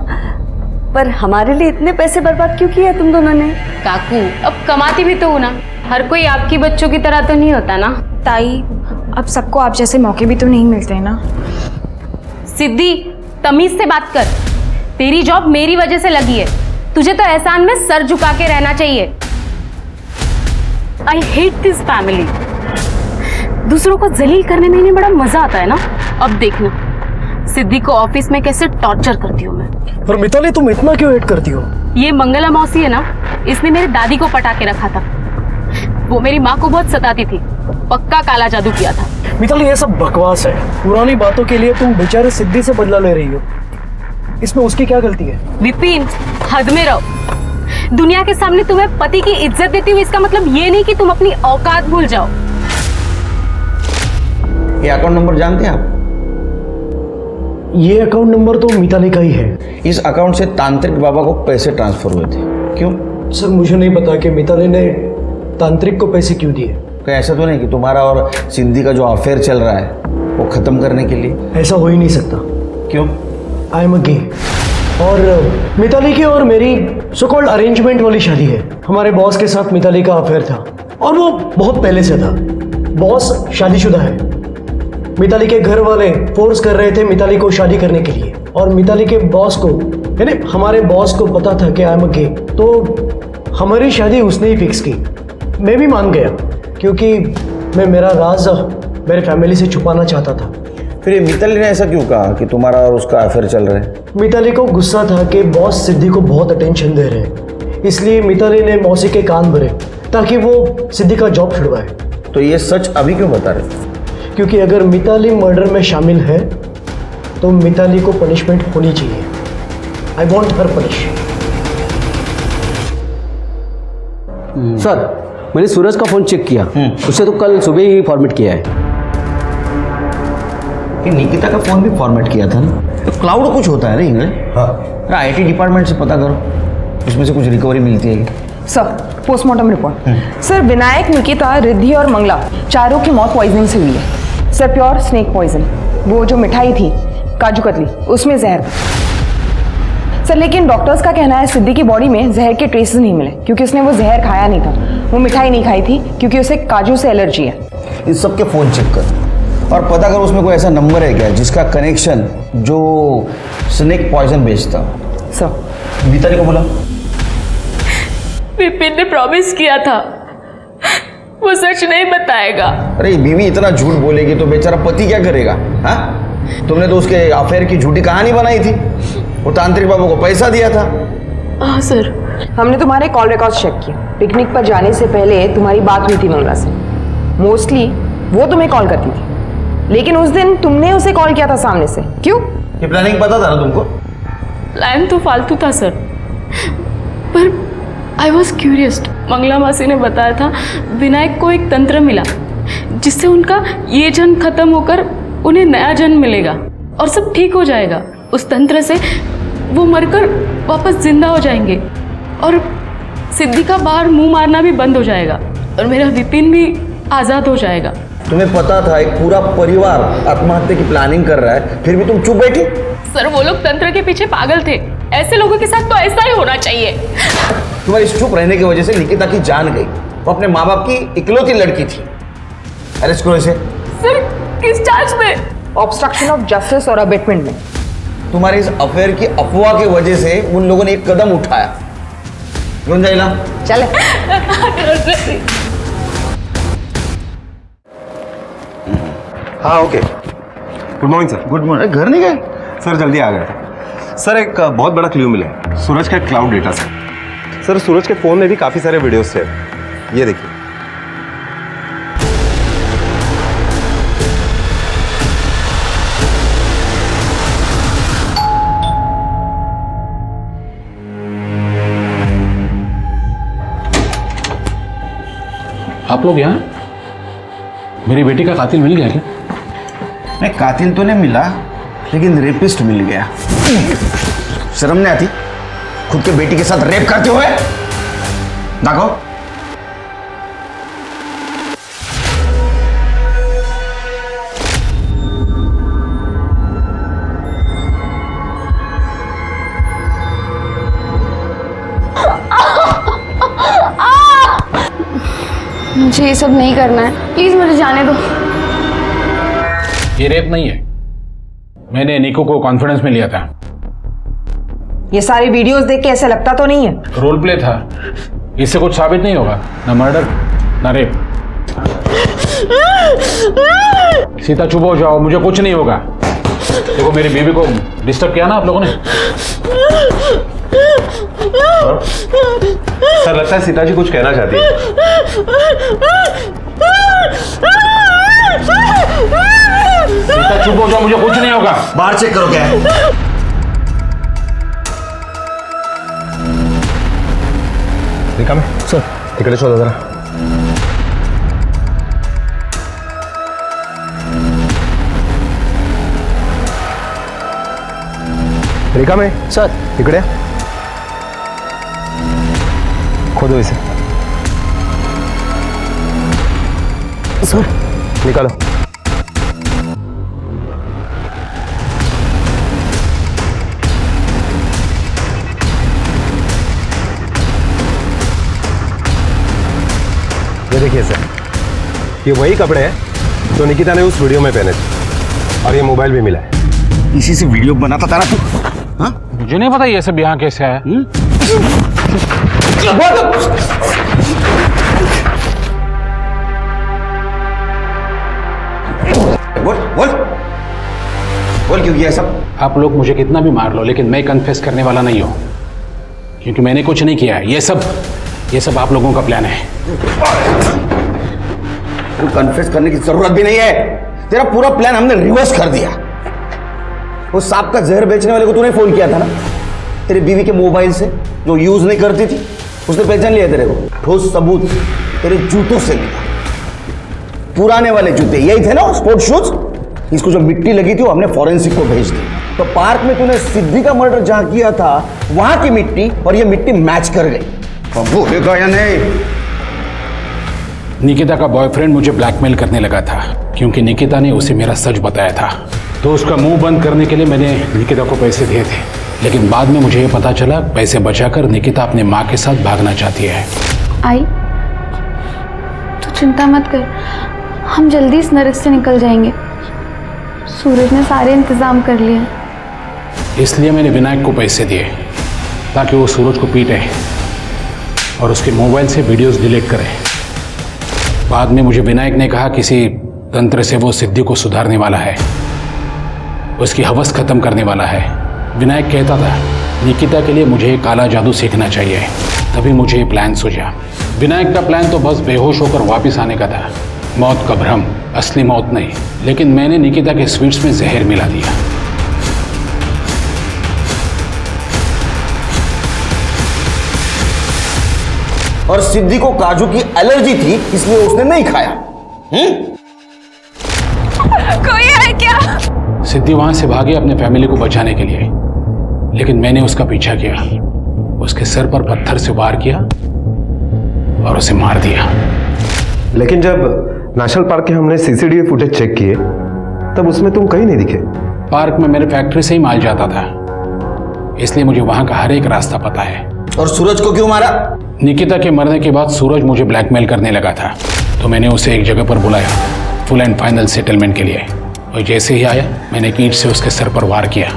पर हमारे लिए इतने पैसे बर्बाद क्यों किए तुम दोनों ने? काकू अब कमाती भी तो हो ना, हर कोई आपकी बच्चों की तरह तो नहीं होता ना। ताई अब सबको आप जैसे मौके भी तो नहीं मिलते हैं ना। सिद्धि तमीज से बात कर, तेरी जॉब मेरी वजह से लगी है, तुझे तो एहसान में सर झुका के रहना चाहिए। I hate this family. दूसरों को जलील करने में इन्हें बड़ा मजा आता है ना। अब देखना सिद्धि को ऑफिस में कैसे टॉर्चर करती हूँ मैं। और मिताली तुम इतना क्यों हेट करती हो? ये मंगला मौसी है ना, इसने मेरी दादी को पटा के रखा था। वो मेरी माँ को बहुत सताती थी, पक्का काला जादू किया था। मिताली ये सब बकवास है। पुरानी बातों के लिए तुम बेचारे सिद्धि से बदला ले रही हो। इसमें उसकी क्या गलती है? विपिन, हद में रहो। दुनिया के सामने तुम्हें पति की इज्जत देती हुई इसका मतलब ये नहीं कि तुम अपनी औकात भूल जाओ। ये अकाउंट नंबर जानते हैं आप? ये अकाउंट नंबर तो मिताली का ही है। इस अकाउंट से तांत्रिक बाबा को पैसे ट्रांसफर हुए थे। क्यों? सर मुझे नहीं पता कि मिताली ने तांत्रिक को पैसे क्यों दिए। कहीं ऐसा तो नहीं कि तुम्हारा और सिंधी का जो अफेयर चल रहा है वो खत्म करने के लिए? ऐसा हो ही नहीं सकता। क्यों? आई एम अ गे और मिताली की और मेरी सो कॉल्ड अरेंजमेंट वाली शादी है। हमारे बॉस के साथ मिताली का अफेयर था और वो बहुत पहले से था। बॉस शादीशुदा है। मिताली के घर वाले फोर्स कर रहे थे मिताली को शादी करने के लिए और मिताली के बॉस को यानी हमारे बॉस को पता था कि आई एम अ गे, तो हमारी शादी उसने ही फिक्स की। मैं भी मान गया क्योंकि मैं मेरा राज मेरे फैमिली से छुपाना चाहता था। फिर ये मिताली ने ऐसा क्यों कहा कि तुम्हारा और उसका अफेयर चल रहा है? मिताली को गुस्सा था कि बॉस सिद्धि को बहुत अटेंशन दे रहे हैं, इसलिए मिताली ने मौसी के कान भरे ताकि वो सिद्धि का जॉब छुड़वाए। तो ये सच अभी क्यों बता रहे? क्योंकि अगर मिताली मर्डर में शामिल है तो मिताली को पनिशमेंट होनी चाहिए। I want her punish. Sir मैंने सूरज का फोन चेक किया, उसे तो कल सुबह ही फॉर्मेट किया है। निकिता का फोन भी फॉर्मेट किया था ना? तो क्लाउड कुछ होता है ना इंग्लिश? हाँ। आईटी डिपार्टमेंट से पता करो, उसमें से कुछ रिकवरी मिलती है। Sir postmortem report. Sir Vinayak, Nikita, Riddhi और मंगला चारों की मौत पॉइजनिंग से हुई है। Sir pure snake poison. वो जो मिठाई थी काजू कतली उसमें जहर था। सर लेकिन डॉक्टर्स का कहना है सिद्धि की बॉडी में जहर के ट्रेसेस नहीं मिले क्योंकि उसने वो जहर खाया नहीं था। वो मिठाई नहीं खाई थी क्योंकि उसे काजू से एलर्जी है। इस सब के फोन चेक कर और पता करो उसमें कोई ऐसा नंबर है क्या जिसका कनेक्शन जो स्नेक पॉइजन बेचता। सर मिताली को बोला। विपिन ने प्रॉमिस किया था वो सच नहीं बताएगा। अरे बीवी इतना झूठ बोलेगी तो बेचारा पति क्या करेगा? हाँ, तुमने तो उसके अफेयर की झूठी कहानी बनाई थी। वो तांत्रिक बाबू को पैसा दिया था। हाँ सर। हमने तुम्हारे कॉल रिकॉर्ड्स चेक किए। पिकनिक पर जाने से पहले तुम्हारी बात हुई थी मंगला से। मोस्टली वो तुम्हें कॉल करती थी, लेकिन उस दिन तुमने उसे कॉल किया था सामने से। क्यों? ये प्लानिंग पता था ना तुमको? प्लान तो फालतू था सर, पर आई वॉज क्यूरियस। मंगला मासी ने बताया था विनायक को एक तंत्र मिला जिससे उनका ये जन्म खत्म होकर उन्हें नया जन्म मिलेगा और सब ठीक हो जाएगा। उस तंत्र से वो मरकर वापस जिंदा हो जाएंगे और सिद्धि का बाहर मुंह मारना भी बंद हो जाएगा और मेरा विपिन भी आज़ाद हो जाएगा। तुम्हें पता था एक पूरा परिवार आत्महत्या की प्लानिंग कर रहा है, फिर भी तुम चुप बैठी? सर वो लोग तंत्र के पीछे पागल थे। ऐसे लोगों के साथ तो ऐसा ही होना चाहिए। तुम्हारी चुप रहने की वजह से निकिता की जान गई। वो अपने माँ बाप की इकलौती लड़की थी। अरेस्ट करो इसे। सर किस चार्ज में? ऑब्स्ट्रक्शन ऑफ जस्टिस और अबेटमेंट में। तुम्हारे इस अफेयर की अफवाह की वजह से उन लोगों ने एक कदम उठाया। गुंजाइला चले। हाँ okay. Good morning sir. Good morning. घर नहीं गए? सर जल्दी आ गए सर। एक बहुत बड़ा क्लू मिला है सूरज का क्लाउड डेटा से। सर सूरज के फोन में भी काफी सारे वीडियोस थे, ये देखिए। आप लोग यहाँ? मेरी बेटी का कातिल मिल गया क्या? नहीं, कातिल तो नहीं मिला, लेकिन रेपिस्ट मिल गया। शर्म नहीं आती खुद के बेटी के साथ रेप करते हुए? देखो मुझे ये सब नहीं करना है, प्लीज मुझे जाने दो। ये रेप नहीं है। मैंने निको को कॉन्फिडेंस में लिया था। ये सारी वीडियोस देख के ऐसा लगता तो नहीं है? रोल प्ले था, इससे कुछ साबित नहीं होगा। ना मर्डर ना रेप। सीता चुप हो जाओ, मुझे कुछ नहीं होगा। देखो मेरी बीवी को डिस्टर्ब किया ना आप लोगों ने। सर लगता है सीता जी कुछ कहना चाहती है। सीता चुप हो जाओ, मुझे कुछ नहीं होगा। बाहर चेक करो क्या है। देखा मैं सर टिकट शोधा जरा। रेखा में सर इकडे खोदो इसे सर, निकालो। ये देखिए सर, ये वही कपड़े हैं जो निकिता ने उस वीडियो में पहने थे और ये मोबाइल भी मिला है। इसी से वीडियो बनाता था ना तू? हाँ? मुझे नहीं पता ये सब यहाँ कैसे आया। बोल क्यों किया सब? आप लोग मुझे कितना भी मार लो, लेकिन मैं कन्फेस करने वाला नहीं हूँ, क्योंकि मैंने कुछ नहीं किया। ये सब आप लोगों का प्लान है। तू कन्फेस करने की जरूरत भी नहीं है, तेरा पूरा प्लान हमने रिवर्स कर दिया। वो सांप का जहर बेचने वाले को तूने फोन किया था ना, तेरी बीवी के मोबाइल से, जो यूज नहीं करती थी, उसने पहचान लिया तेरे को। ठोस सबूत तेरे जूतों से मिला, पुराने वाले जूते यही थे ना, स्पोर्ट शूज। इसको जो मिट्टी लगी थी वो हमने फॉरेंसिक को भेज दी। तो पार्क में तूने सिद्धि का मर्डर जहां किया था वहां की मिट्टी और ये मिट्टी मैच कर गई। बोलेगा या नहीं? निकिता का बॉयफ्रेंड मुझे ब्लैकमेल करने लगा था, क्योंकि निकिता ने उसे मेरा सच बताया था। तो उसका मुंह बंद करने के लिए मैंने निकिता को पैसे दिए थे, लेकिन बाद में मुझे ये पता चला पैसे बचाकर निकिता अपने माँ के साथ भागना चाहती है। आई, तू चिंता मत कर, हम जल्दी इस नरक से निकल जाएंगे। सूरज ने सारे इंतजाम कर लिए। इसलिए मैंने विनायक को पैसे दिए ताकि वो सूरज को पीटे और उसके मोबाइल से वीडियोस डिलीट करे। बाद में मुझे विनायक ने कहा किसी तंत्र से वो सिद्धि को सुधारने वाला है, उसकी हवस खत्म करने वाला है। विनायक कहता था निकिता के लिए मुझे काला जादू सीखना चाहिए, तभी मुझे ये प्लान सूझा। विनायक का प्लान तो बस बेहोश होकर वापस आने का था, मौत का भ्रम, असली मौत नहीं। लेकिन मैंने निकिता के स्वीट्स में जहर मिला दिया। और सिद्धि को काजू की एलर्जी थी, इसलिए उसने नहीं खाया। कोई है क्या? सिद्धि वहां से भागी अपने फैमिली को बचाने के लिए, लेकिन मैंने उसका पीछा किया, उसके सर पर पत्थर से वार किया और उसे मार दिया। लेकिन जब नेशनल पार्क के हमने सीसीटीवी फुटेज चेक किए तब उसमें तुम कहीं नहीं दिखे। पार्क में मेरे फैक्ट्री से ही माल जाता था, इसलिए मुझे वहां का हर एक रास्ता पता है। और सूरज को क्यों मारा? निकिता के मरने के बाद सूरज मुझे ब्लैकमेल करने लगा था, तो मैंने उसे एक जगह पर बुलाया फुल एंड फाइनल सेटलमेंट के लिए। और जैसे ही आया मैंने ईंट से उसके सर पर वार किया,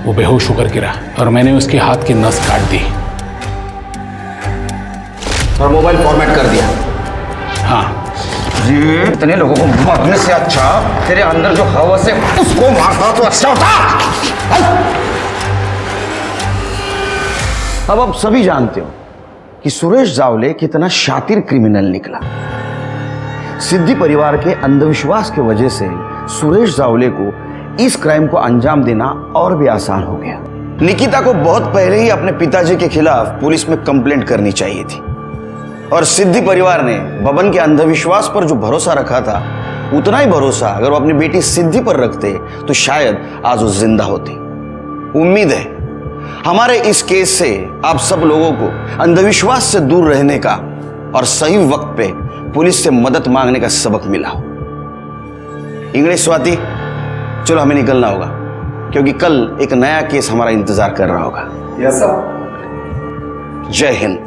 वो बेहोश होकर गिरा और मैंने उसके हाथ की नस काट दी और मोबाइल फॉर्मेट कर दिया। हाँ, ये इतने लोगों को मारने से अच्छा तेरे अंदर जो हवस है उसको मारना तो अच्छा होता। अब आप सभी जानते हो कि सुरेश जावले कितना शातिर क्रिमिनल निकला। सिद्धि परिवार के अंधविश्वास की वजह से सुरेश जावले को इस क्राइम को अंजाम देना और भी आसान हो गया। निकिता को बहुत पहले ही अपने पिताजी के खिलाफ पुलिस में कंप्लेंट करनी चाहिए थी, और सिद्धि परिवार ने बबन के अंधविश्वास पर जो भरोसा रखा था, उतना ही भरोसा अगर वो अपनी बेटी सिद्धि पर रखते तो शायद आज वो जिंदा होती। उम्मीद है हमारे इस केस से आप सब लोगों को अंधविश्वास से दूर रहने का और सही वक्त पे पुलिस से मदद मांगने का सबक मिला हो। इंग्लिश स्वाति, चलो हमें निकलना होगा, क्योंकि कल एक नया केस हमारा इंतजार कर रहा होगा। Yes sir. जय हिंद।